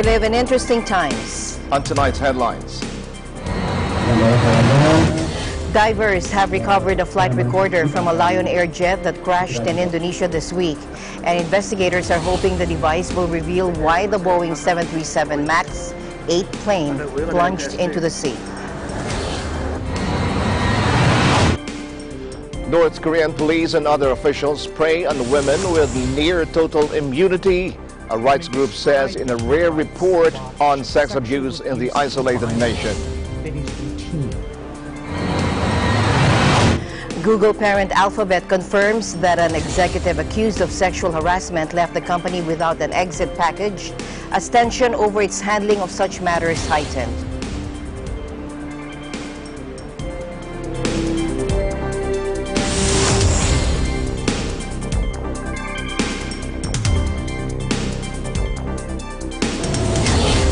We live in interesting times. On tonight's headlines. Divers have recovered a flight recorder from a Lion Air jet that crashed in Indonesia this week. And investigators are hoping the device will reveal why the Boeing 737 MAX 8 plane plunged into the sea. North Korean police and other officials prey on women with near total immunity, a rights group says in a rare report on sex abuse in the isolated nation. Google parent Alphabet confirms that an executive accused of sexual harassment left the company without an exit package as tension over its handling of such matters heightened.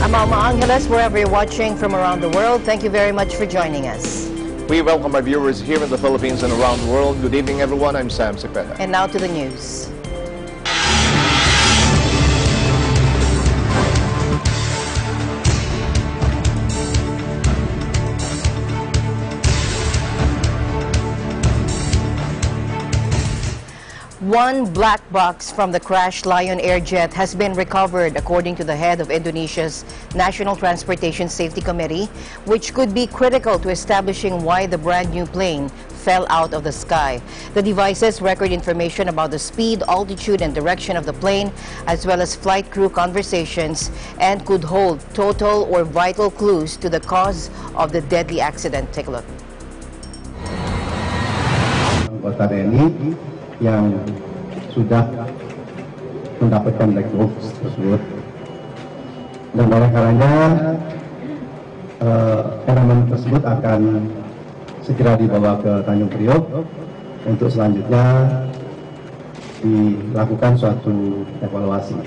I'm Alma Angeles, wherever you're watching from around the world. Thank you very much for joining us. We welcome our viewers here in the Philippines and around the world. Good evening, everyone. I'm Sam Cepeda. And now to the news. One black box from the crashed Lion Air jet has been recovered, according to the head of Indonesia's National Transportation Safety Committee, which could be critical to establishing why the brand new plane fell out of the sky. The devices record information about the speed, altitude, and direction of the plane, as well as flight crew conversations, and could hold total or vital clues to the cause of the deadly accident. Take a look. Anggota TNI yang sudah mendapatkan black box tersebut, dan oleh karenanya elemen tersebut akan segera dibawa ke Tanjung Priok untuk selanjutnya dilakukan suatu evaluasi.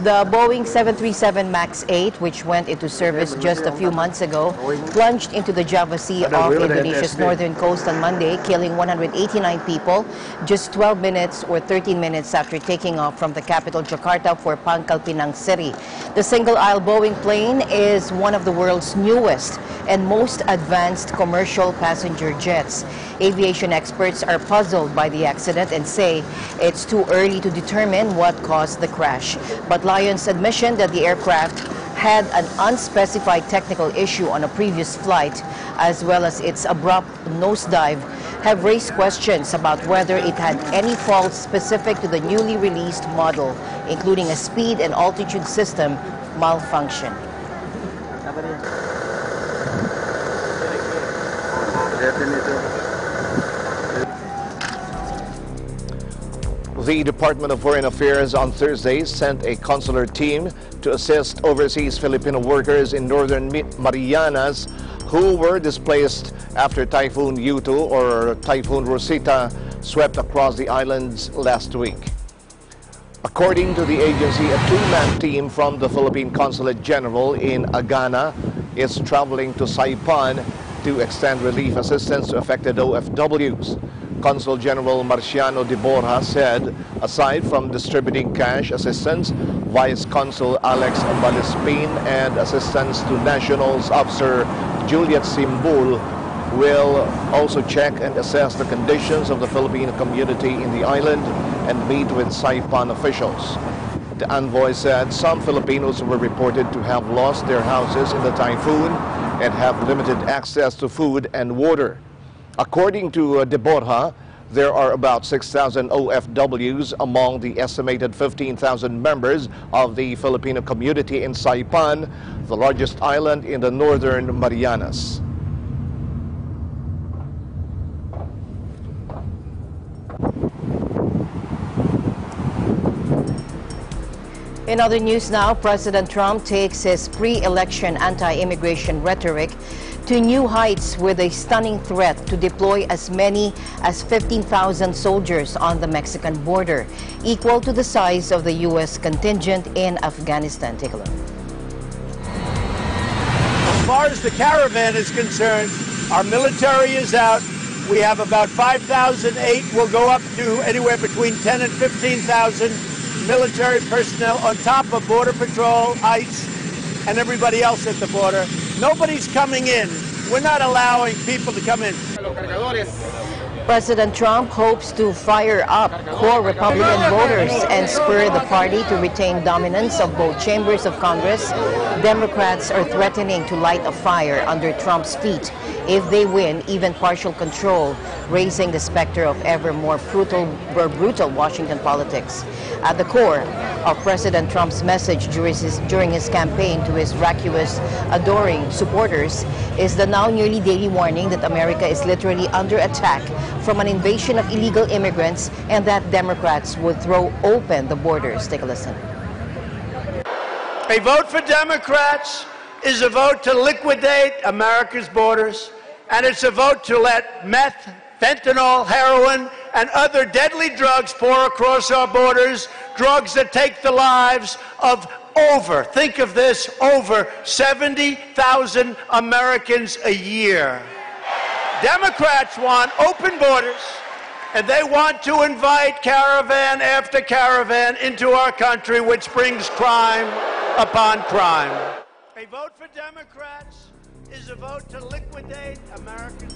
The Boeing 737 MAX 8, which went into service just a few months ago, plunged into the Java Sea off Indonesia's northern coast on Monday, killing 189 people just 12 minutes or 13 minutes after taking off from the capital Jakarta for Pangkal Pinang City. The single-aisle Boeing plane is one of the world's newest and most advanced commercial passenger jets. Aviation experts are puzzled by the accident and say it's too early to determine what caused the crash. But Lion's admission that the aircraft had an unspecified technical issue on a previous flight, as well as its abrupt nosedive, have raised questions about whether it had any faults specific to the newly released model, including a speed and altitude system malfunction. The Department of Foreign Affairs on Thursday sent a consular team to assist overseas Filipino workers in northern Marianas who were displaced after Typhoon Yutu or Typhoon Rosita swept across the islands last week. According to the agency, a two-man team from the Philippine Consulate General in Agana is traveling to Saipan to extend relief assistance to affected OFWs. Consul General Marciano de Borja said, aside from distributing cash assistance, Vice Consul Alex Balispin and assistance to Nationals Officer Juliet Simbul will also check and assess the conditions of the Filipino community in the island and meet with Saipan officials. The envoy said some Filipinos were reported to have lost their houses in the typhoon and have limited access to food and water. According to De Borja, there are about 6,000 OFWs among the estimated 15,000 members of the Filipino community in Saipan, the largest island in the northern Marianas. In other news now, President Trump takes his pre-election anti-immigration rhetoric to new heights with a stunning threat to deploy as many as 15,000 soldiers on the Mexican border, equal to the size of the U.S. contingent in Afghanistan. Take a look. As far as the caravan is concerned, our military is out. We have about 5,000, we'll go up to anywhere between 10 and 15,000 military personnel on top of Border Patrol, ICE, and everybody else at the border. Nobody's coming in. We're not allowing people to come in. President Trump hopes to fire up core Republican voters and spur the party to retain dominance of both chambers of Congress. Democrats are threatening to light a fire under Trump's feet if they win even partial control, raising the specter of ever more brutal Washington politics. At the core of President Trump's message during his campaign to his vacuous, adoring supporters is the now nearly daily warning that America is literally under attack from an invasion of illegal immigrants and that Democrats would throw open the borders. Take a listen. A vote for Democrats is a vote to liquidate America's borders, and it's a vote to let meth, fentanyl, heroin, and other deadly drugs pour across our borders, drugs that take the lives of think of this, over 70,000 Americans a year. Democrats want open borders, and they want to invite caravan after caravan into our country, which brings crime upon crime. A vote for Democrats is a vote to liquidate American.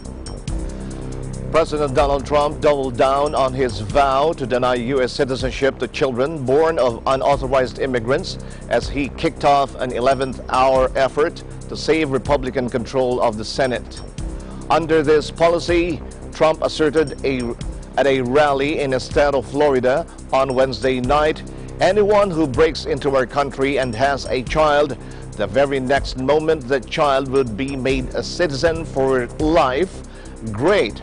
President Donald Trump doubled down on his vow to deny U.S. citizenship to children born of unauthorized immigrants as he kicked off an 11th-hour effort to save Republican control of the Senate. Under this policy, Trump asserted at a rally in Estero, Florida on Wednesday night, anyone who breaks into our country and has a child, the very next moment the child would be made a citizen for life. Great.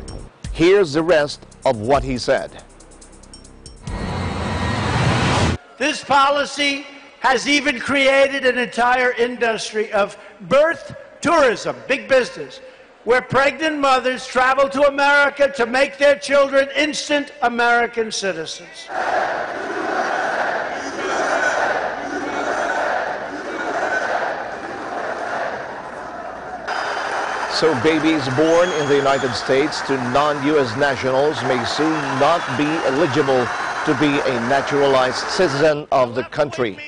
Here's the rest of what he said. This policy has even created an entire industry of birth tourism, big business, where pregnant mothers travel to America to make their children instant American citizens. So babies born in the United States to non-U.S. nationals may soon not be eligible to be a naturalized citizen of the country.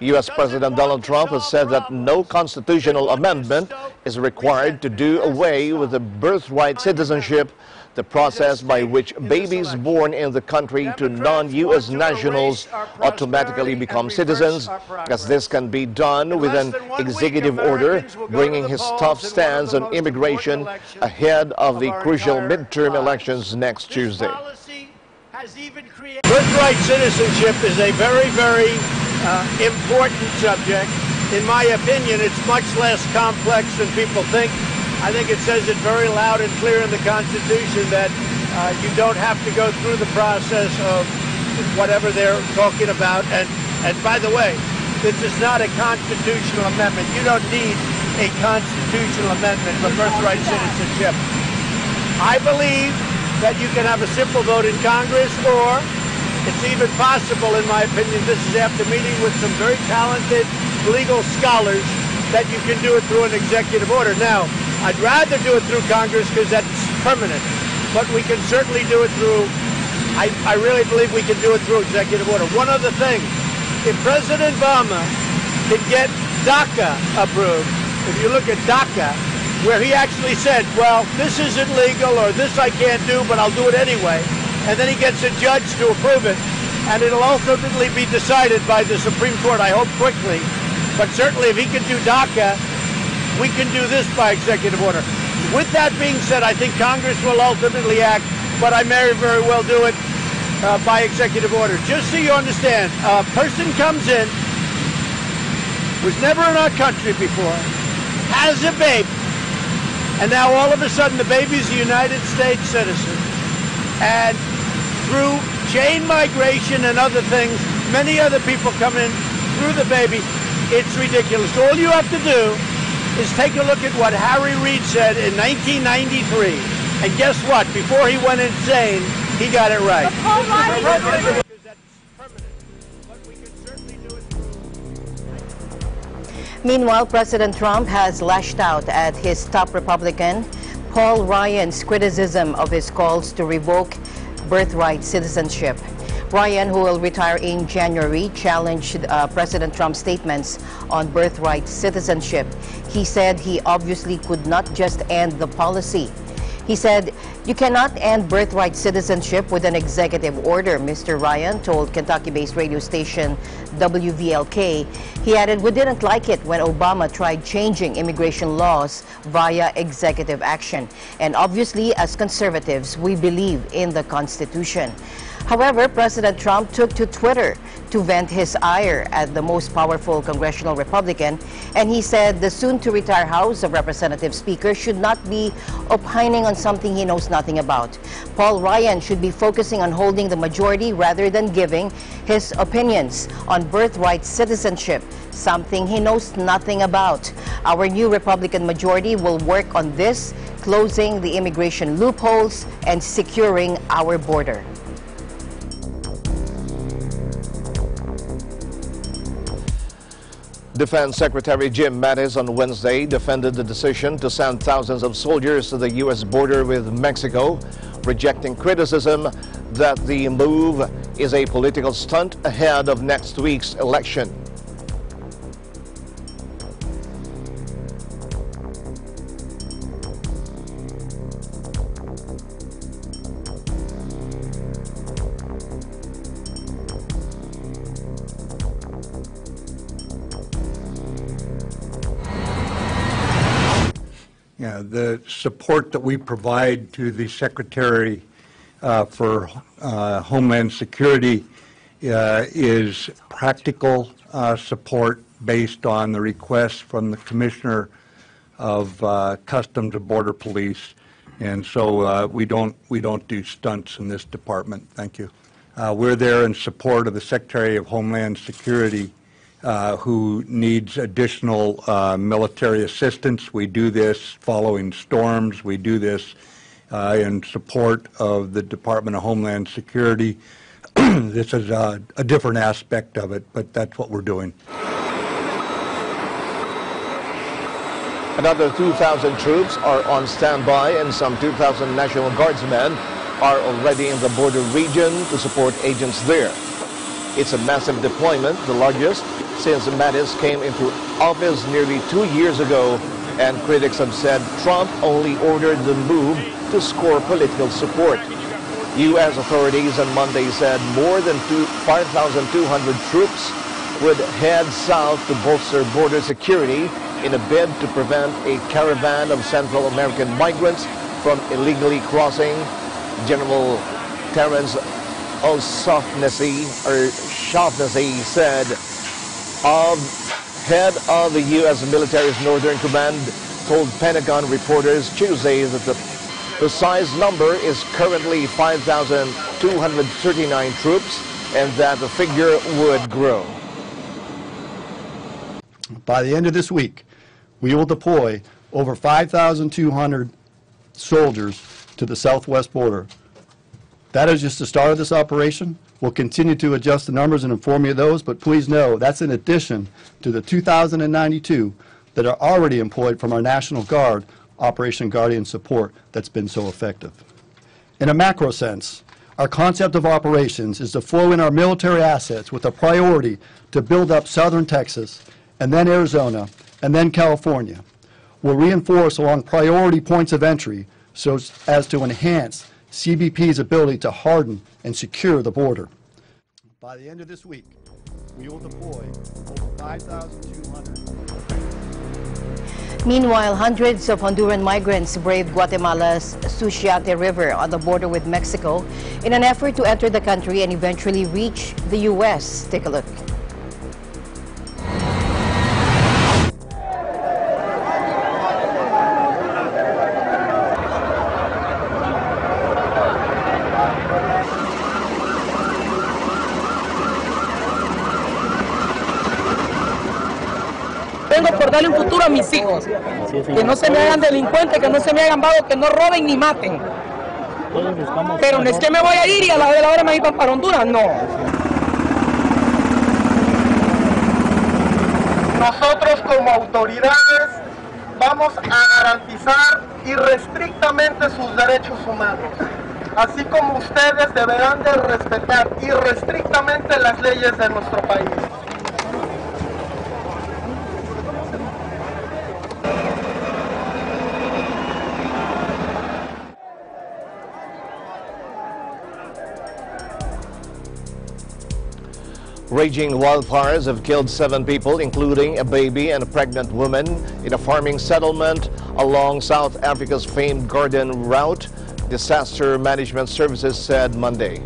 U.S. President Donald Trump has said that no constitutional amendment is required to do away with the birthright citizenship, the process by which babies born in the country to non-U.S. nationals automatically become citizens, as this can be done with an executive order bringing his tough stance on immigration ahead of the crucial midterm elections next Tuesday. Birthright citizenship is a very, very important subject. In my opinion, it's much less complex than people think. I think it says it very loud and clear in the Constitution that you don't have to go through the process of whatever they're talking about. And by the way, this is not a constitutional amendment. You don't need a constitutional amendment for birthright citizenship. I believe that you can have a simple vote in Congress, or it's even possible, in my opinion, this is after meeting with some very talented legal scholars, that you can do it through an executive order. Now, I'd rather do it through Congress because that's permanent, but we can certainly do it through, I really believe we can do it through executive order. One other thing, if President Obama could get DACA approved, if you look at DACA, where he actually said, well, this isn't legal or this I can't do, but I'll do it anyway, and then he gets a judge to approve it, and it'll ultimately be decided by the Supreme Court, I hope quickly, but certainly if he can do DACA, we can do this by executive order. With that being said, I think Congress will ultimately act, but I may very well do it by executive order. Just so you understand, a person comes in, was never in our country before, has a baby, and now all of a sudden the baby's a United States citizen. And through chain migration and other things, many other people come in through the baby. It's ridiculous. All you have to do is take a look at what Harry Reid said in 1993. And guess what? Before he went insane, he got it right. Meanwhile, President Trump has lashed out at his top Republican, Paul Ryan's criticism of his calls to revoke birthright citizenship. Ryan, who will retire in January, challenged President Trump's statements on birthright citizenship. He said he obviously could not just end the policy. He said, "You cannot end birthright citizenship with an executive order," Mr. Ryan told Kentucky-based radio station WVLK. He added, "We didn't like it when Obama tried changing immigration laws via executive action. And obviously, as conservatives, we believe in the Constitution." However, President Trump took to Twitter to vent his ire at the most powerful congressional Republican, and he said the soon-to-retire House of Representatives Speaker should not be opining on something he knows nothing about. Paul Ryan should be focusing on holding the majority rather than giving his opinions on birthright citizenship, something he knows nothing about. Our new Republican majority will work on this, closing the immigration loopholes and securing our border. Defense Secretary Jim Mattis on Wednesday defended the decision to send thousands of soldiers to the U.S. border with Mexico, rejecting criticism that the move is a political stunt ahead of next week's election. Yeah, the support that we provide to the Secretary for Homeland Security is practical support based on the request from the Commissioner of Customs and Border Police, and so we don't do stunts in this department. Thank you. We're there in support of the Secretary of Homeland Security, who needs additional military assistance. We do this following storms. We do this in support of the Department of Homeland Security. This is a different aspect of it, but that's what we're doing. Another 2,000 troops are on standby, and some 2,000 National Guardsmen are already in the border region to support agents there. It's a massive deployment, the largest since Mattis came into office nearly 2 years ago, and critics have said Trump only ordered the move to score political support. U.S. authorities on Monday said more than 5,200 troops would head south to bolster border security in a bid to prevent a caravan of Central American migrants from illegally crossing. General Terrence O'Shaughnessy said, head of the U.S. military's Northern Command, told Pentagon reporters Tuesday that the precise number is currently 5,239 troops and that the figure would grow. By the end of this week, we will deploy over 5,200 soldiers to the southwest border. That is just the start of this operation. We'll continue to adjust the numbers and inform you of those, but please know that's in addition to the 2,092 that are already employed from our National Guard Operation Guardian support that's been so effective. In a macro sense, our concept of operations is to flow in our military assets with a priority to build up southern Texas, and then Arizona, and then California. We'll reinforce along priority points of entry so as to enhance CBP's ability to harden and secure the border. By the end of this week, we will deploy over 5,200. Meanwhile, hundreds of Honduran migrants braved Guatemala's Suchiate River on the border with Mexico in an effort to enter the country and eventually reach the U.S. Take a look. Vengo por darle un futuro a mis hijos, que no se me hagan delincuentes, que no se me hagan vagos, que no roben ni maten. Pero no es que me voy a ir y a la hora me voy para Honduras, no. Nosotros como autoridades vamos a garantizar irrestrictamente sus derechos humanos. así como ustedes deberán de respetar irrestrictamente las leyes de nuestro país. Raging wildfires have killed 7 people, including a baby and a pregnant woman, in a farming settlement along South Africa's famed Garden Route, Disaster Management Services said Monday.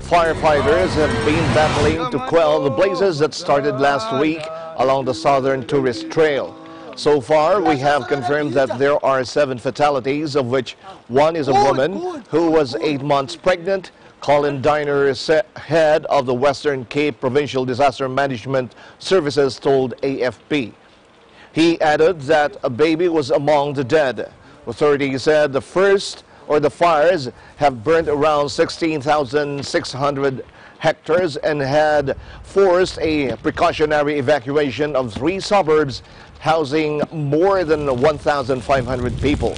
Firefighters have been battling to quell the blazes that started last week along the southern tourist trail. So far, we have confirmed that there are 7 fatalities, of which 1 is a woman who was 8 months pregnant. Colin Diner, head of the Western Cape Provincial Disaster Management Services, told AFP. He added that a baby was among the dead. Authorities said the fires have burned around 16,600 hectares and had forced a precautionary evacuation of 3 suburbs housing more than 1,500 people.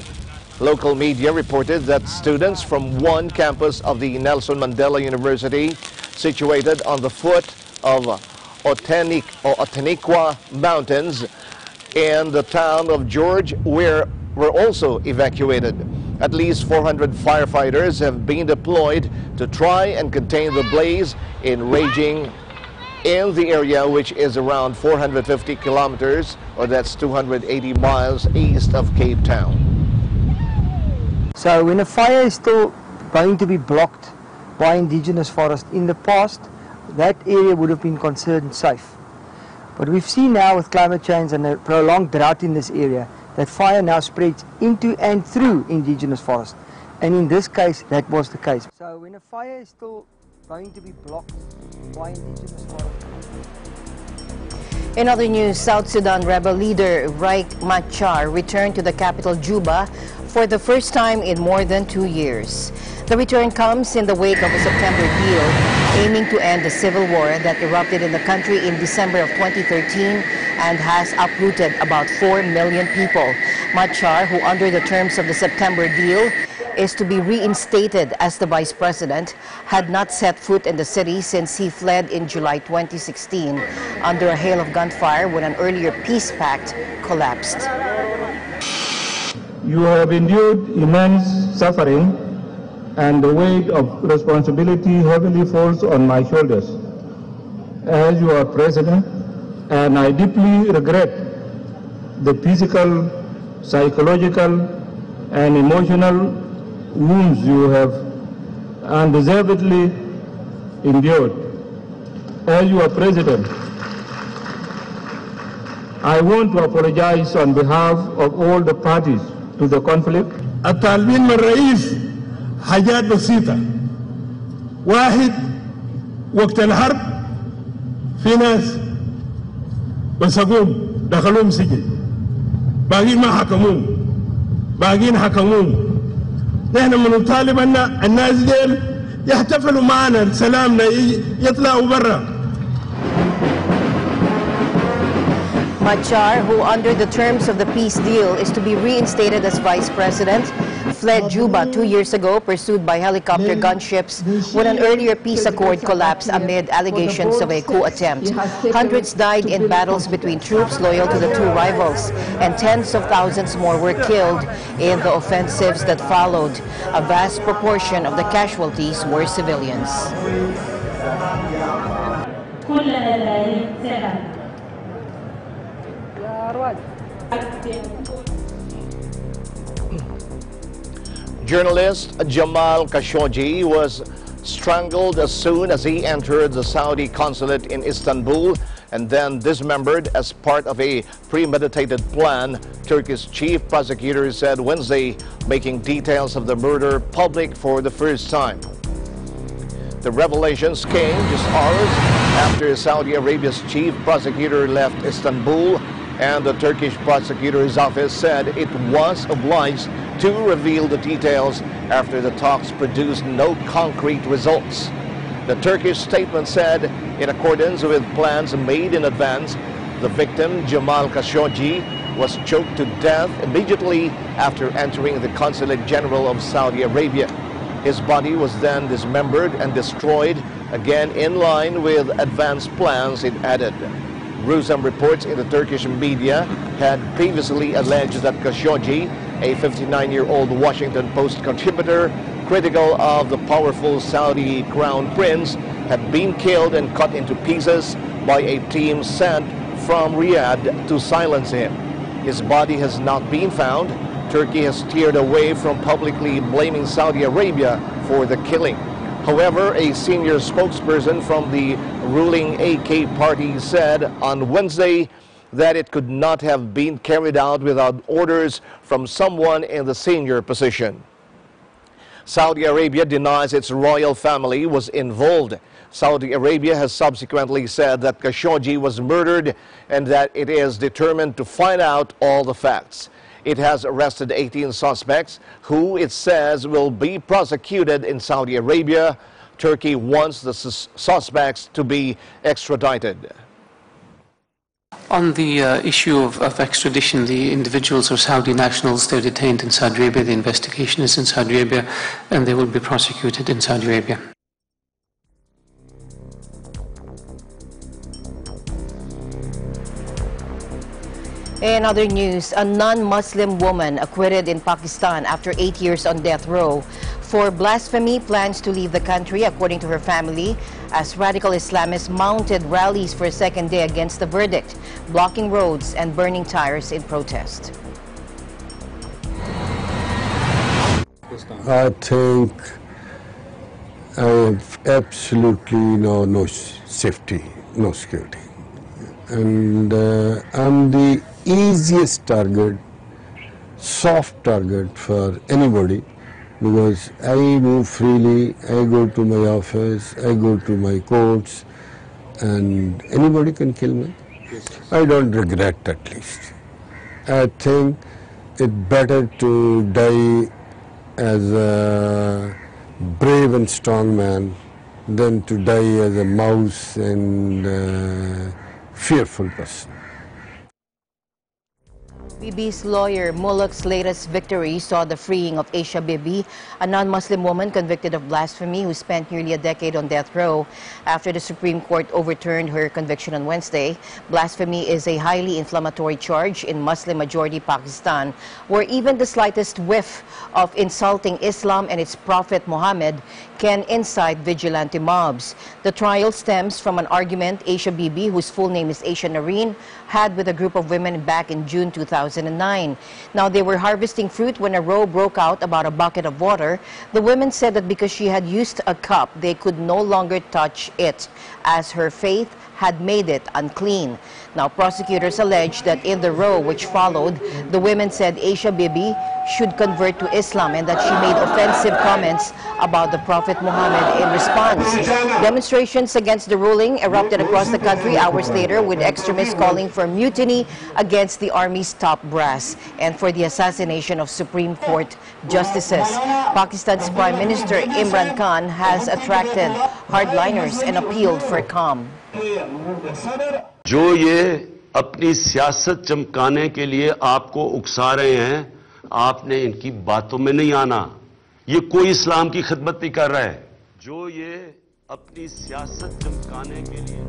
Local media reported that students from one campus of the Nelson Mandela University, situated on the foot of Outeniqua Mountains and the town of George, were also evacuated. At least 400 firefighters have been deployed to try and contain the blaze raging in the area, which is around 450 kilometers, or that's 280 miles east of Cape Town. So when a fire is still going to be blocked by indigenous forest, in the past that area would have been considered safe. But we've seen now with climate change and a prolonged drought in this area that fire now spreads into and through indigenous forest. And in this case, that was the case. So when a fire is still going to be blocked by indigenous forest. In other news, South Sudan rebel leader Riek Machar returned to the capital Juba for the first time in more than 2 years. The return comes in the wake of a September deal aiming to end the civil war that erupted in the country in December of 2013 and has uprooted about 4 million people. Machar, who under the terms of the September deal is to be reinstated as the vice president, had not set foot in the city since he fled in July 2016 under a hail of gunfire when an earlier peace pact collapsed. You have endured immense suffering, and the weight of responsibility heavily falls on my shoulders as your president, and I deeply regret the physical, psychological, and emotional wounds you have undeservedly endured. As your president, I want to apologize on behalf of all the parties to the conflict. الطالبين من الرئيس حاجات بسيطة. واحد، وقت الحرب في ناس مسكوهم دخلوهم سجن، باقيين ما حكموهم، باقيين حكموهم. نحن بنطالب أن الناس ديل يحتفلوا معنا سلامنا يطلعوا برا. Machar, who under the terms of the peace deal is to be reinstated as vice president, fled Juba 2 years ago, pursued by helicopter gunships when an earlier peace accord collapsed amid allegations of a coup attempt. Hundreds died in battles between troops loyal to the two rivals, and tens of thousands more were killed in the offensives that followed. A vast proportion of the casualties were civilians. Journalist Jamal Khashoggi was strangled as soon as he entered the Saudi consulate in Istanbul and then dismembered as part of a premeditated plan, Turkey's chief prosecutor said Wednesday, making details of the murder public for the first time. The revelations came just hours after Saudi Arabia's chief prosecutor left Istanbul, and the Turkish prosecutor's office said it was obliged to reveal the details after the talks produced no concrete results. The Turkish statement said, in accordance with plans made in advance, the victim, Jamal Khashoggi, was choked to death immediately after entering the Consulate General of Saudi Arabia. His body was then dismembered and destroyed, again in line with advanced plans, it added. Gruesome reports in the Turkish media had previously alleged that Khashoggi, a 59-year-old Washington Post contributor, critical of the powerful Saudi crown prince, had been killed and cut into pieces by a team sent from Riyadh to silence him. His body has not been found. Turkey has steered away from publicly blaming Saudi Arabia for the killing. However, a senior spokesperson from the ruling AK party said on Wednesday that it could not have been carried out without orders from someone in the senior position. Saudi Arabia denies its royal family was involved. Saudi Arabia has subsequently said that Khashoggi was murdered and that it is determined to find out all the facts. It has arrested 18 suspects who it says will be prosecuted in Saudi Arabia. Turkey wants the suspects to be extradited. On the issue of extradition, the individuals are Saudi nationals. They're detained in Saudi Arabia. The investigation is in Saudi Arabia, and they will be prosecuted in Saudi Arabia. In other news, a non-Muslim woman acquitted in Pakistan after 8 years on death row for blasphemy plans to leave the country, according to her family, as radical Islamists mounted rallies for a second day against the verdict, blocking roads and burning tires in protest. I think I have absolutely no safety, no security. And I'm the easiest target, soft target for anybody, because I move freely, I go to my office, I go to my courts, and anybody can kill me. I don't regret, at least. I think it's better to die as a brave and strong man than to die as a mouse and fearful person. Bibi's lawyer Muluk's latest victory saw the freeing of Aisha Bibi, a non-Muslim woman convicted of blasphemy who spent nearly a decade on death row after the Supreme Court overturned her conviction on Wednesday. Blasphemy is a highly inflammatory charge in Muslim-majority Pakistan, where even the slightest whiff of insulting Islam and its prophet Muhammad can incite vigilante mobs. The trial stems from an argument Aisha Bibi, whose full name is Aisha Nareen, had with a group of women back in June 2009. Now, they were harvesting fruit when a row broke out about a bucket of water. The women said that because she had used a cup, they could no longer touch it, as her faith had made it unclean. Now, prosecutors allege that in the row which followed, the women said Aisha Bibi should convert to Islam and that she made offensive comments about the Prophet Muhammad in response. Demonstrations against the ruling erupted across the country hours later, with extremists calling for mutiny against the army's top brass and for the assassination of Supreme Court justices. Pakistan's Prime Minister Imran Khan has attracted hardliners and appealed for calm. जो ये अपनी सियासत चमकाने के लिए आपको उकसा रहे हैं, आपने इनकी बातों में नहीं आना। ये कोई इस्लाम की खिदमत नहीं कर रहा है। जो ये अपनी सियासत चमकाने के लिए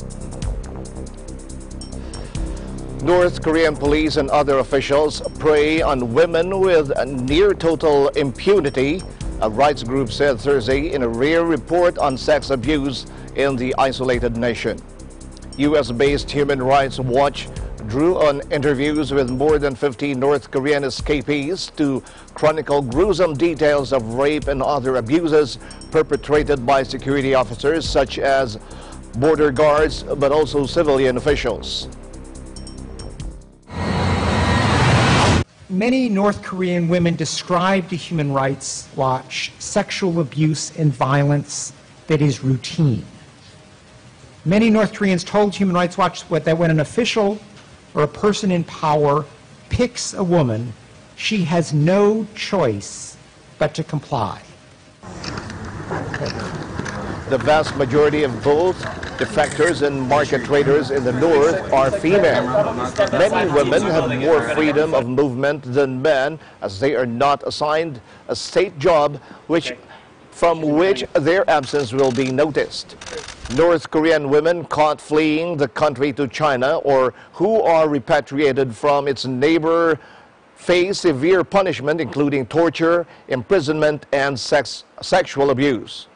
North Korean police and other officials prey on women with near total impunity, a rights group said Thursday in a rare report on sex abuse in the isolated nation. U.S.-based Human Rights Watch drew on interviews with more than 50 North Korean escapees to chronicle gruesome details of rape and other abuses perpetrated by security officers such as border guards, but also civilian officials. Many North Korean women describe to Human Rights Watch sexual abuse and violence that is routine. Many North Koreans told Human Rights Watch that when an official or a person in power picks a woman, she has no choice but to comply. The vast majority of both defectors and market traders in the North are female. Many women have more freedom of movement than men, as they are not assigned a state job, which from which their absence will be noticed. North Korean women caught fleeing the country to China or who are repatriated from its neighbor face severe punishment, including torture, imprisonment, and sexual abuse.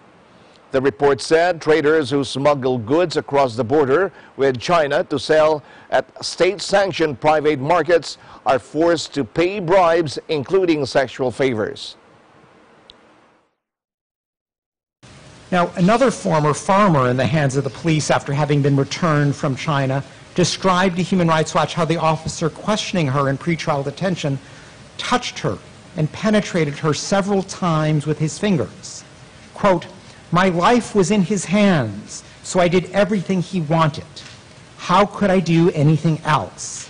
The report said traders who smuggle goods across the border with China to sell at state-sanctioned private markets are forced to pay bribes, including sexual favors. Now, another former farmer in the hands of the police after having been returned from China described to Human Rights Watch how the officer questioning her in pretrial detention touched her and penetrated her several times with his fingers. Quote, "My life was in his hands, so I did everything he wanted. How could I do anything else?"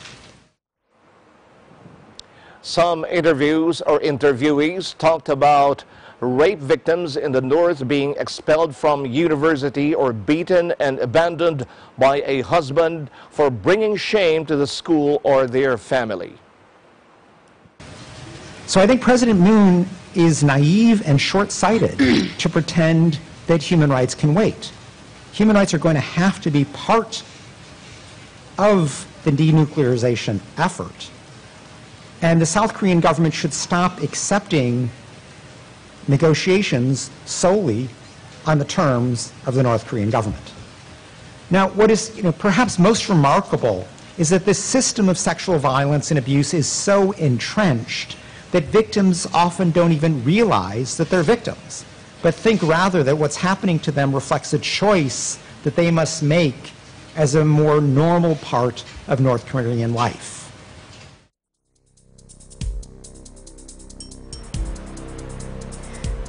Some interviewees talked about rape victims in the North being expelled from university or beaten and abandoned by a husband for bringing shame to the school or their family. So I think President Moon is naive and short-sighted to pretend that human rights can wait. Human rights are going to have to be part of the denuclearization effort. And the South Korean government should stop accepting negotiations solely on the terms of the North Korean government. Now, what is perhaps most remarkable is that this system of sexual violence and abuse is so entrenched that victims often don't even realize that they're victims, but think rather that what's happening to them reflects a choice that they must make as a more normal part of North Korean life.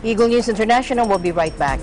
Eagle News International will be right back.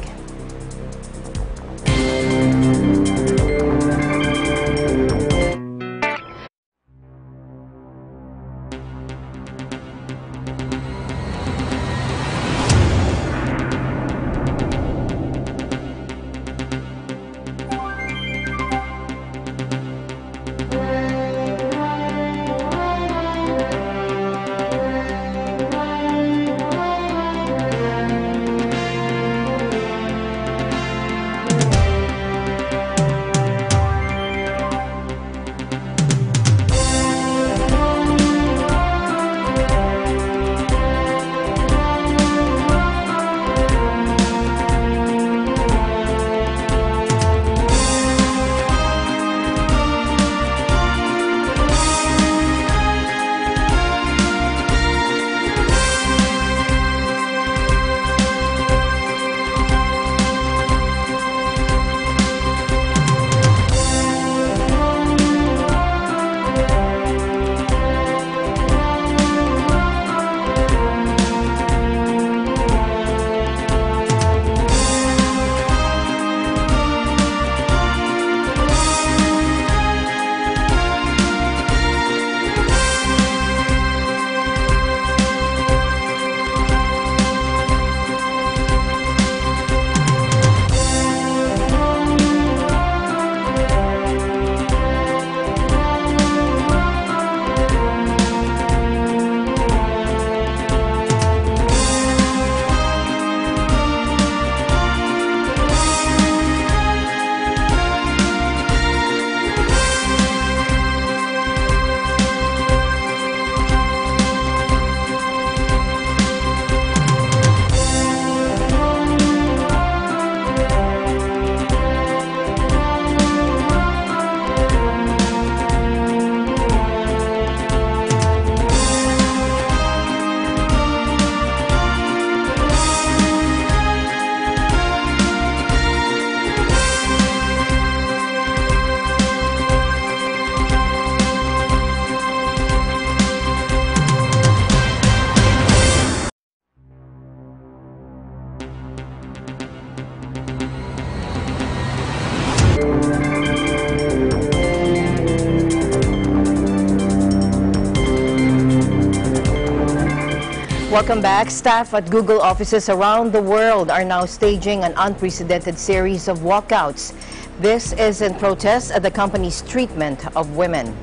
Welcome back. Staff at Google offices around the world are now staging an unprecedented series of walkouts. This is in protest at the company's treatment of women.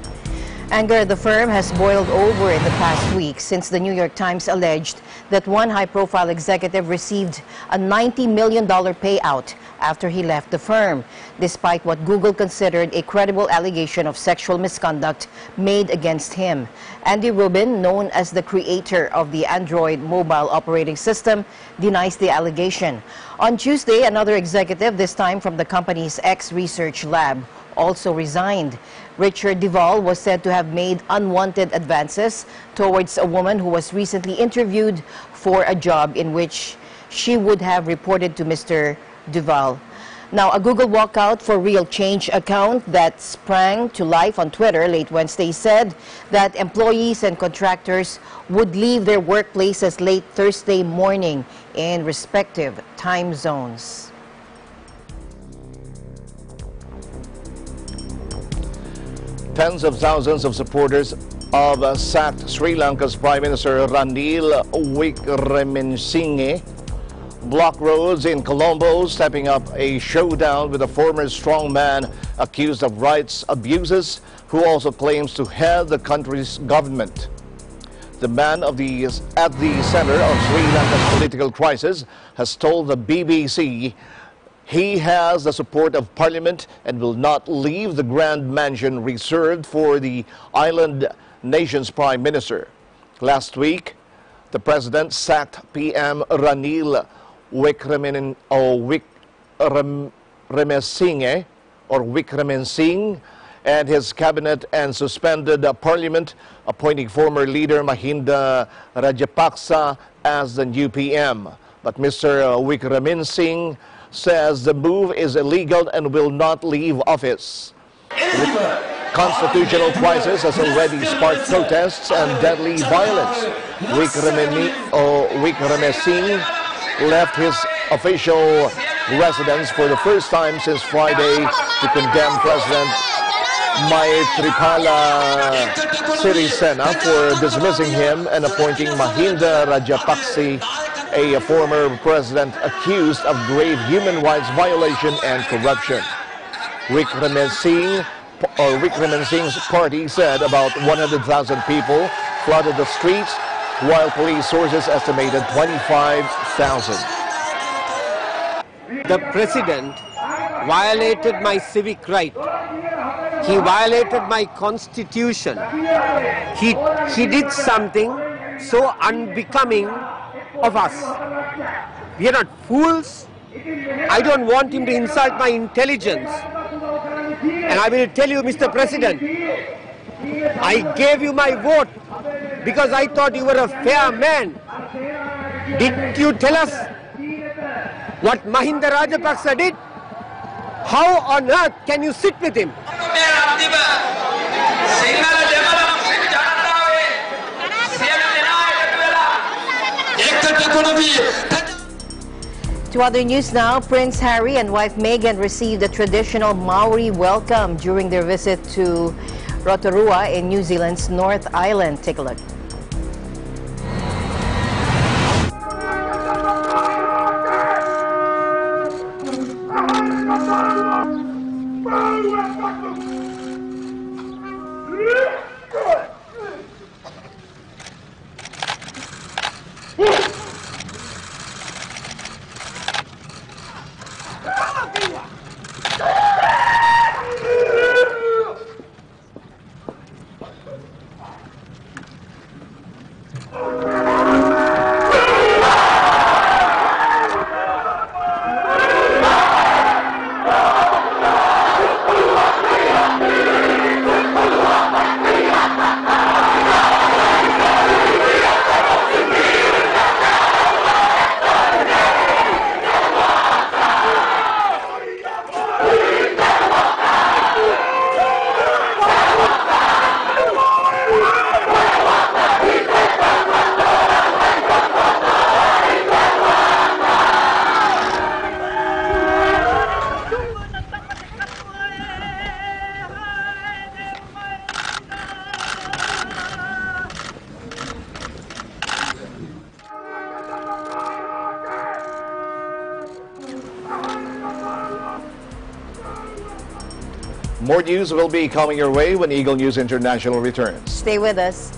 Anger at the firm has boiled over in the past week since the New York Times alleged that one high-profile executive received a $90 million payout after he left the firm, despite what Google considered a credible allegation of sexual misconduct made against him. Andy Rubin, known as the creator of the Android mobile operating system, denies the allegation. On Tuesday, another executive, this time from the company's X Research Lab, also resigned. Richard Duvall was said to have made unwanted advances towards a woman who was recently interviewed for a job in which she would have reported to Mr. Duvall. Now, a Google walkout for Real Change account that sprang to life on Twitter late Wednesday said that employees and contractors would leave their workplaces late Thursday morning in respective time zones. Tens of thousands of supporters of sacked Sri Lanka's Prime Minister Ranil Wickremesinghe blocked roads in Colombo, stepping up a showdown with a former strongman accused of rights abuses, who also claims to head the country's government. The man at the center of Sri Lanka's political crisis has told the BBC he has the support of Parliament and will not leave the grand mansion reserved for the island nation's Prime Minister. Last week, the president sacked PM Ranil Wickremesinghe and his cabinet and suspended Parliament, appointing former leader Mahinda Rajapaksa as the new PM. But Mr. Wickremesinghe says the move is illegal and will not leave office. The constitutional crisis has already sparked protests and deadly violence. Wickremesinghe left his official residence for the first time since Friday to condemn President Maithripala Sirisena for dismissing him and appointing Mahinda Rajapaksa, a former president accused of grave human rights violation and corruption. Wickremesinghe's party said about 100,000 people flooded the streets, while police sources estimated 25,000. The president violated my civic right. He violated my constitution. He did something so unbecoming of us. We are not fools. I don't want him to insult my intelligence. And I will tell you, Mr. President, I gave you my vote because I thought you were a fair man. Did you tell us what Mahinda Rajapaksa did? How on earth can you sit with him? To other news now, Prince Harry and wife Meghan received a traditional Maori welcome during their visit to Rotorua in New Zealand's North Island. Take a look. More news will be coming your way when Eagle News International returns. Stay with us.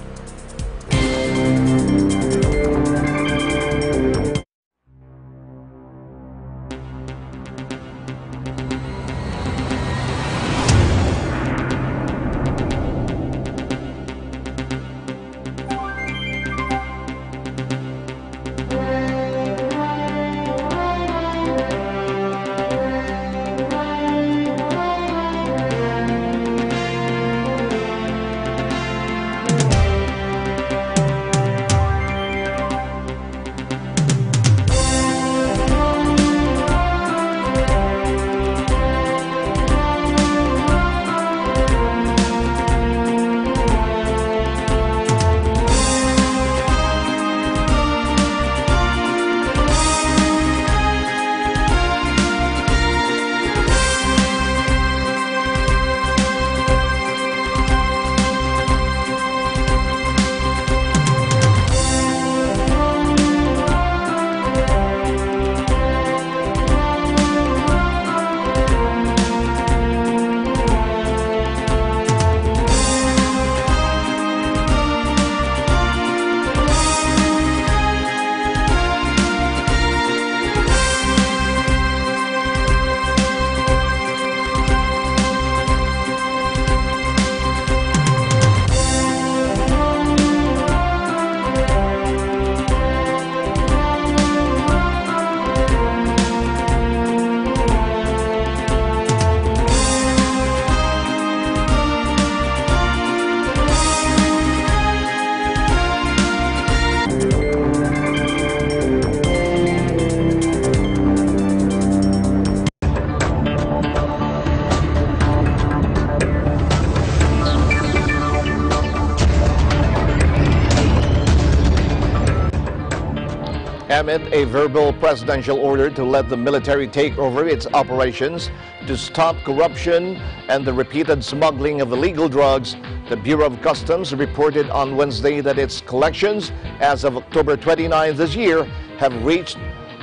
Amid a verbal presidential order to let the military take over its operations to stop corruption and the repeated smuggling of illegal drugs, the Bureau of Customs reported on Wednesday that its collections as of October 29 this year have reached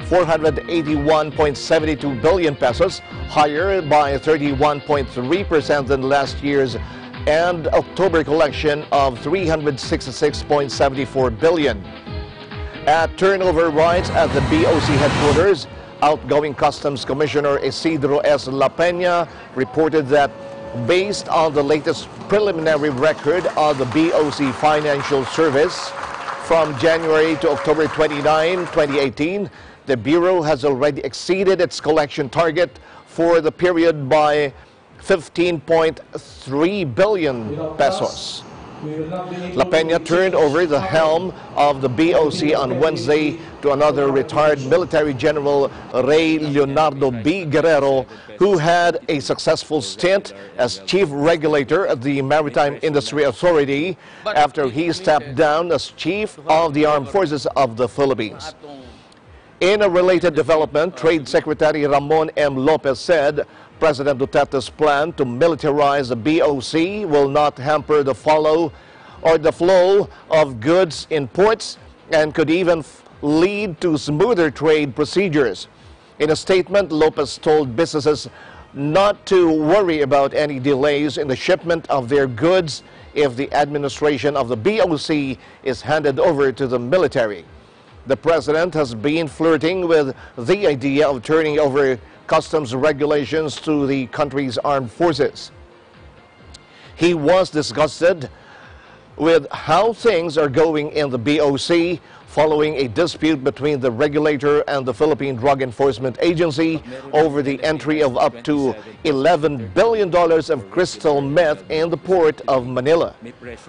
481.72 billion pesos, higher by 31.3% than last year's and October collection of 366.74 billion. At turnover rights at the BOC headquarters, outgoing Customs Commissioner Isidro S. La Peña reported that based on the latest preliminary record of the BOC Financial Service from January to October 29, 2018, the Bureau has already exceeded its collection target for the period by 15.3 billion pesos. La Peña turned over the helm of the BOC on Wednesday to another retired military general, Rey Leonardo B. Guerrero, who had a successful stint as chief regulator at the Maritime Industry Authority after he stepped down as chief of the Armed Forces of the Philippines. In a related development, Trade Secretary Ramon M. Lopez said President Duterte's plan to militarize the BOC will not hamper the flow of goods in ports and could even lead to smoother trade procedures. In a statement, Lopez told businesses not to worry about any delays in the shipment of their goods if the administration of the BOC is handed over to the military. The president has been flirting with the idea of turning over customs regulations to the country's armed forces. He was disgusted with how things are going in the BOC following a dispute between the regulator and the Philippine Drug Enforcement Agency over the entry of up to $11 billion of crystal meth in the port of Manila.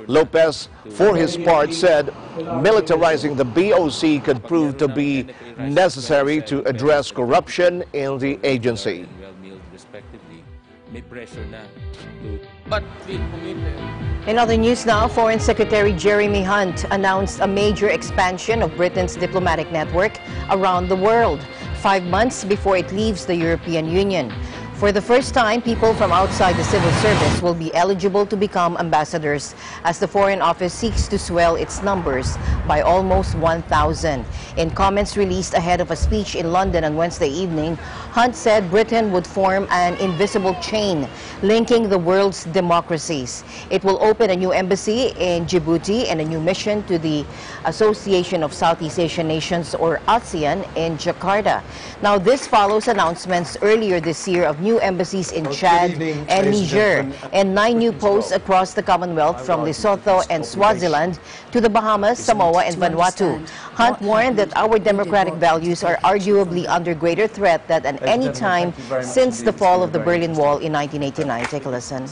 Lopez, for his part, said militarizing the BOC could prove to be necessary to address corruption in the agency. In other news now, Foreign Secretary Jeremy Hunt announced a major expansion of Britain's diplomatic network around the world, 5 months before it leaves the European Union. For the first time, people from outside the civil service will be eligible to become ambassadors as the Foreign Office seeks to swell its numbers by almost 1,000. In comments released ahead of a speech in London on Wednesday evening, Hunt said Britain would form an invisible chain linking the world's democracies. It will open a new embassy in Djibouti and a new mission to the Association of Southeast Asian Nations, or ASEAN, in Jakarta. Now, this follows announcements earlier this year of new embassies in Chad and Niger, and 9 new posts across the Commonwealth from Lesotho and Swaziland to the Bahamas, Samoa, and Vanuatu. Hunt warned that our democratic values are arguably under greater threat than at any time since the fall of the Berlin Wall in 1989. Take a listen.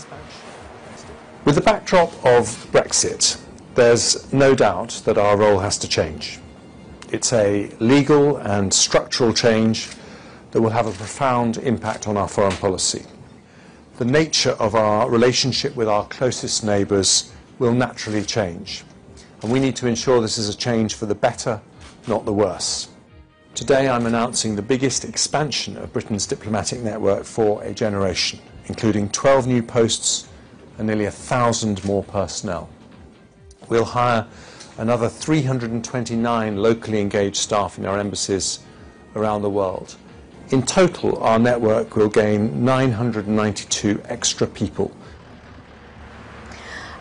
With the backdrop of Brexit, there's no doubt that our role has to change. It's a legal and structural change that will have a profound impact on our foreign policy. The nature of our relationship with our closest neighbours will naturally change, and we need to ensure this is a change for the better, not the worse. Today I'm announcing the biggest expansion of Britain's diplomatic network for a generation, including 12 new posts and nearly 1,000 more personnel. We'll hire another 329 locally engaged staff in our embassies around the world. In total, our network will gain 992 extra people.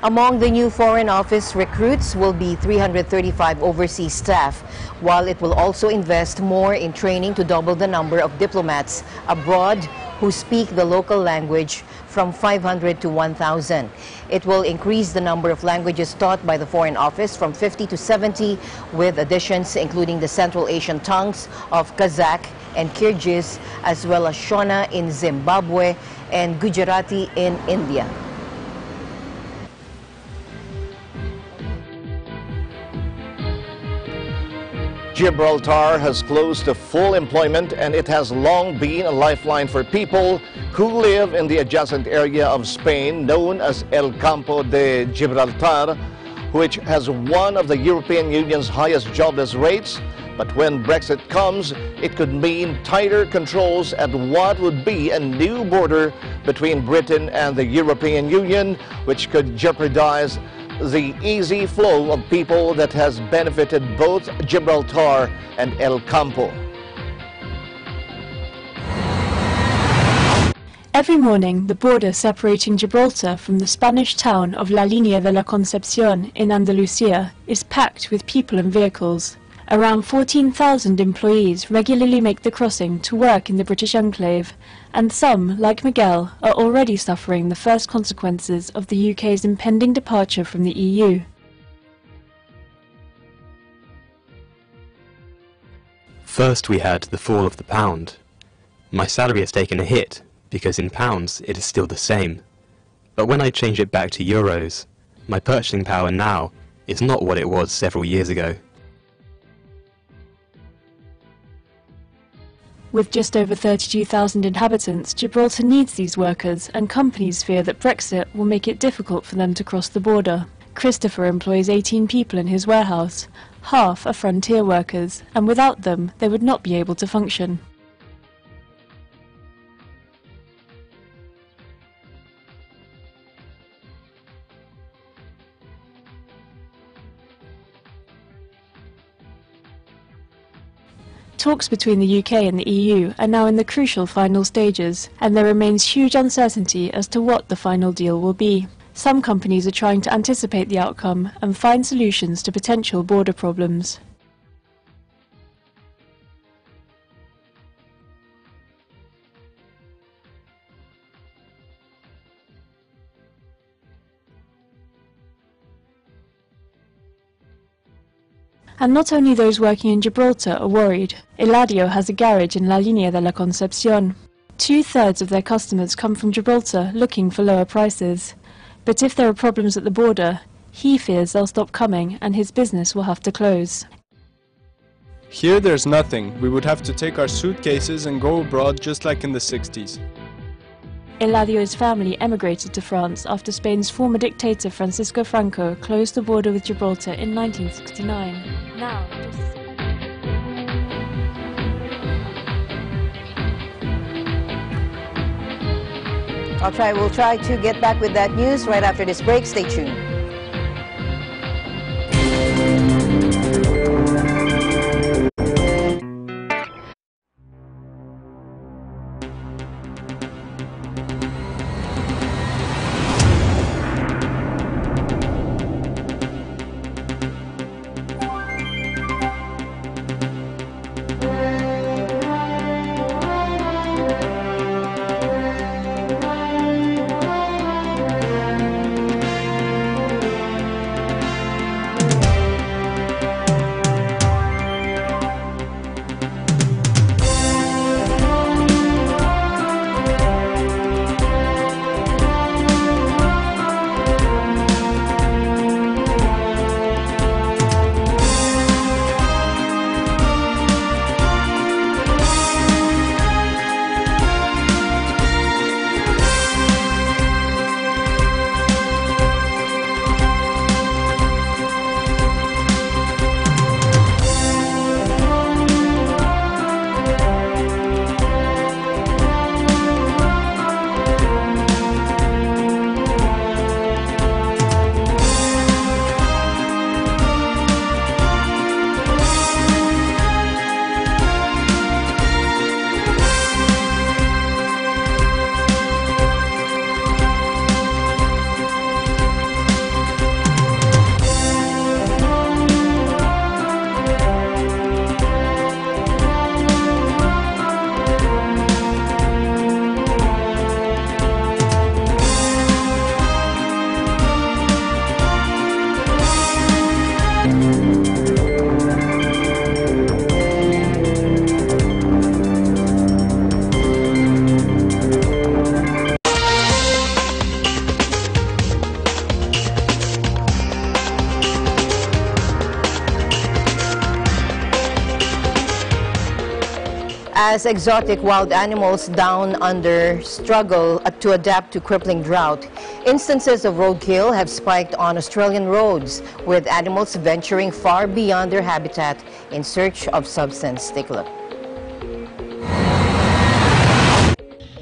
Among the new Foreign Office recruits will be 335 overseas staff, while it will also invest more in training to double the number of diplomats abroad who speak the local language from 500 to 1,000. It will increase the number of languages taught by the Foreign Office from 50 to 70, with additions including the Central Asian tongues of Kazakh and Kyrgyz, as well as Shona in Zimbabwe and Gujarati in India. Gibraltar has closed to full employment, and it has long been a lifeline for people who live in the adjacent area of Spain known as El Campo de Gibraltar, which has one of the European Union's highest jobless rates. But when Brexit comes, it could mean tighter controls at what would be a new border between Britain and the European Union, which could jeopardize the easy flow of people that has benefited both Gibraltar and El Campo. Every morning, the border separating Gibraltar from the Spanish town of La Línea de la Concepción in Andalusia is packed with people and vehicles. Around 14,000 employees regularly make the crossing to work in the British enclave, and some, like Miguel, are already suffering the first consequences of the UK's impending departure from the EU. First we had the fall of the pound. My salary has taken a hit, because in pounds it is still the same. But when I change it back to euros, my purchasing power now is not what it was several years ago. With just over 32,000 inhabitants, Gibraltar needs these workers, and companies fear that Brexit will make it difficult for them to cross the border. Christopher employs 18 people in his warehouse. Half are frontier workers, and without them, they would not be able to function. Talks between the UK and the EU are now in the crucial final stages, and there remains huge uncertainty as to what the final deal will be. Some companies are trying to anticipate the outcome and find solutions to potential border problems. And not only those working in Gibraltar are worried. Eladio has a garage in La Línea de la Concepción. 2/3 of their customers come from Gibraltar looking for lower prices. But if there are problems at the border, he fears they'll stop coming and his business will have to close. Here there's nothing. We would have to take our suitcases and go abroad just like in the 60s. Eladio's family emigrated to France after Spain's former dictator Francisco Franco closed the border with Gibraltar in 1969. Now, We'll try to get back with that news right after this break. Stay tuned. As exotic wild animals down under struggle to adapt to crippling drought, instances of roadkill have spiked on Australian roads, with animals venturing far beyond their habitat in search of substance. Take a look.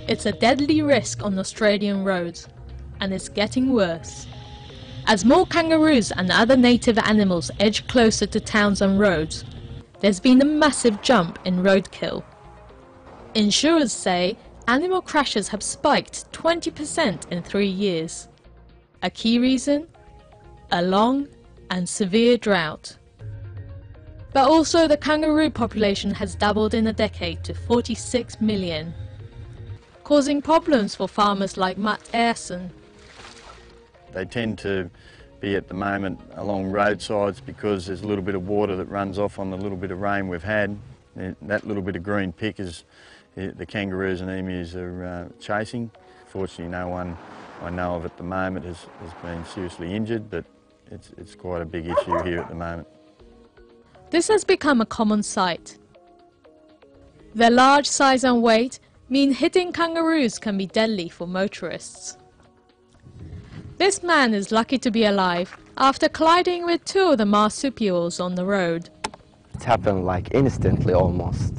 It's a deadly risk on Australian roads, and it's getting worse. As more kangaroos and other native animals edge closer to towns and roads, there's been a massive jump in roadkill. Insurers say animal crashes have spiked 20% in 3 years. A key reason? A long and severe drought. But also the kangaroo population has doubled in a decade to 46 million, causing problems for farmers like Matt Ayerson. They tend to be at the moment along roadsides because there's a little bit of water that runs off on the little bit of rain we've had. That little bit of green pick is the kangaroos and emus are chasing. Fortunately, no one I know of at the moment has been seriously injured, but it's quite a big issue here at the moment. This has become a common sight. Their large size and weight mean hitting kangaroos can be deadly for motorists. This man is lucky to be alive after colliding with 2 of the marsupials on the road. It happened like instantly almost.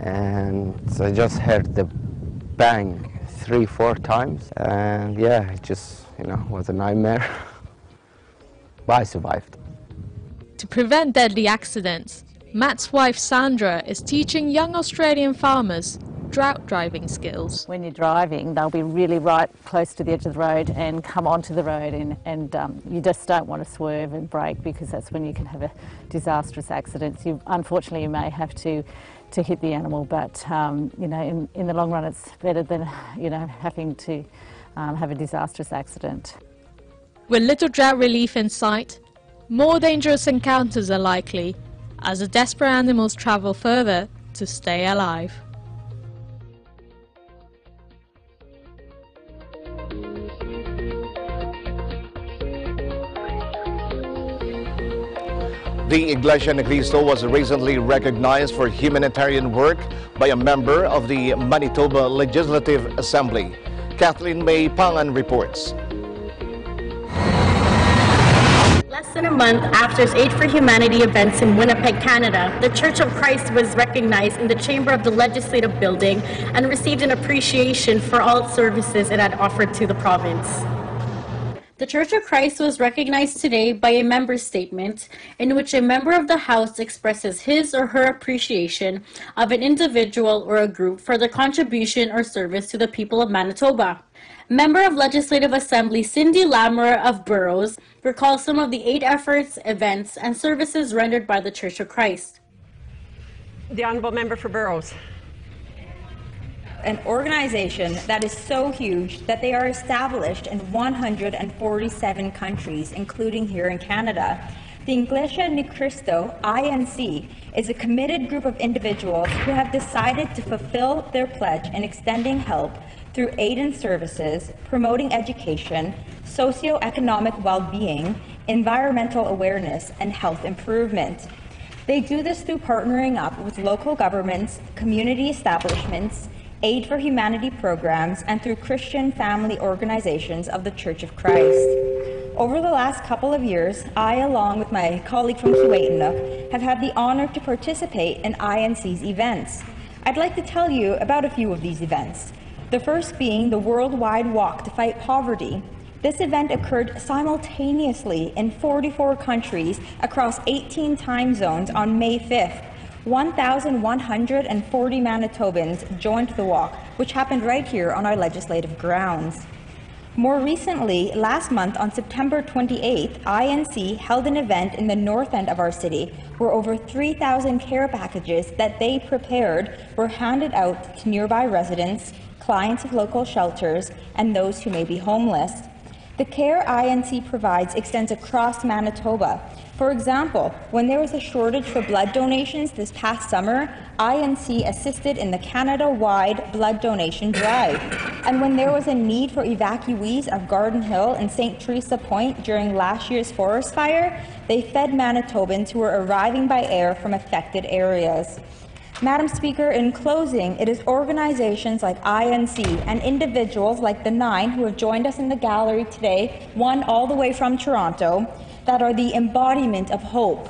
And I just heard the bang 3-4 times, and yeah, it just, was a nightmare. But I survived. To prevent deadly accidents, Matt's wife Sandra is teaching young Australian farmers drought driving skills. When you're driving, they'll be really right close to the edge of the road and come onto the road, and you just don't want to swerve and brake, because that's when you can have a disastrous accident. Unfortunately, you may have to hit the animal, but in the long run it's better than having to have a disastrous accident. With little drought relief in sight, more dangerous encounters are likely as the desperate animals travel further to stay alive. The Iglesia Ni Cristo was recently recognized for humanitarian work by a member of the Manitoba Legislative Assembly. Kathleen May Pangan reports. Less than a month after its Aid for Humanity events in Winnipeg, Canada, the Church of Christ was recognized in the chamber of the Legislative Building and received an appreciation for all its services it had offered to the province. The Church of Christ was recognized today by a member statement in which a member of the House expresses his or her appreciation of an individual or a group for their contribution or service to the people of Manitoba. Member of Legislative Assembly Cindy Lamoureux of Burroughs recalls some of the aid efforts, events, and services rendered by the Church of Christ. The Honourable Member for Burroughs. An organization that is so huge that they are established in 147 countries, including here in Canada. The Iglesia Ni Cristo, INC, is a committed group of individuals who have decided to fulfill their pledge in extending help through aid and services, promoting education, socioeconomic well-being, environmental awareness, and health improvement. They do this through partnering up with local governments, community establishments, Aid for Humanity programs, and through Christian family organizations of the Church of Christ. Over the last couple of years, I, along with my colleague from Kiiwetinoong, have had the honor to participate in INC's events. I'd like to tell you about a few of these events. The first being the Worldwide Walk to Fight Poverty. This event occurred simultaneously in 44 countries across 18 time zones on May 5th. 1,140 Manitobans joined the walk, which happened right here on our legislative grounds. More recently, last month on September 28th, INC held an event in the north end of our city where over 3,000 care packages that they prepared were handed out to nearby residents, clients of local shelters, and those who may be homeless. The care INC provides extends across Manitoba. For example, when there was a shortage for blood donations this past summer, INC assisted in the Canada-wide blood donation drive. And when there was a need for evacuees of Garden Hill and St. Teresa Point during last year's forest fire, they fed Manitobans who were arriving by air from affected areas. Madam Speaker, in closing, it is organizations like INC and individuals like the 9 who have joined us in the gallery today, one all the way from Toronto, that are the embodiment of hope.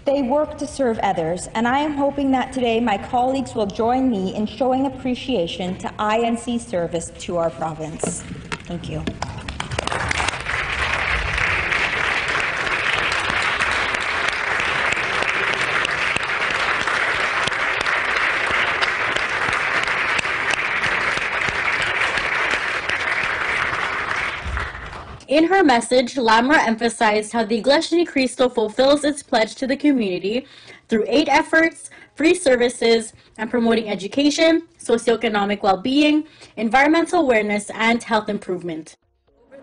They work to serve others, and I am hoping that today my colleagues will join me in showing appreciation to INC's service to our province. Thank you. In her message, Lamoureux emphasized how the Iglesia Ni Cristo fulfills its pledge to the community through aid efforts, free services, and promoting education, socioeconomic well-being, environmental awareness, and health improvement.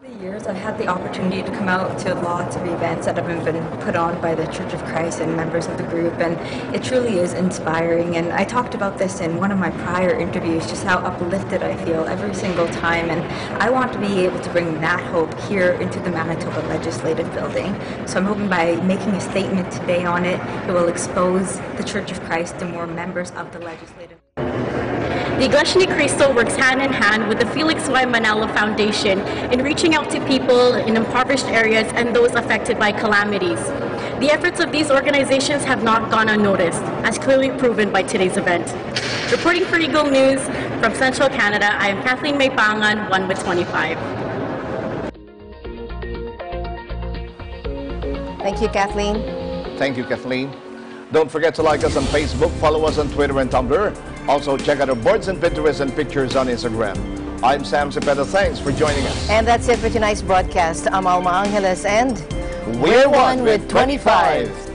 Over the years, I've had the opportunity to come out to lots of events that have been put on by the Church of Christ and members of the group, and it truly is inspiring. And I talked about this in one of my prior interviews, just how uplifted I feel every single time, and I want to be able to bring that hope here into the Manitoba Legislative Building. So I'm hoping by making a statement today on it, it will expose the Church of Christ to more members of the Legislative. The Iglesia Ni Cristo works hand in hand with the Felix Y. Manalo Foundation in reaching out to people in impoverished areas and those affected by calamities. The efforts of these organizations have not gone unnoticed, as clearly proven by today's event. Reporting for Eagle News from Central Canada, I am Kathleen May Pangan, 1 with 25. Thank you, Kathleen. Thank you, Kathleen. Don't forget to like us on Facebook, follow us on Twitter and Tumblr. Also, check out our boards and Pinterest and pictures on Instagram. I'm Sam Cepeda. Thanks for joining us. And that's it for tonight's broadcast. I'm Alma Angeles, and we're 1 with 25.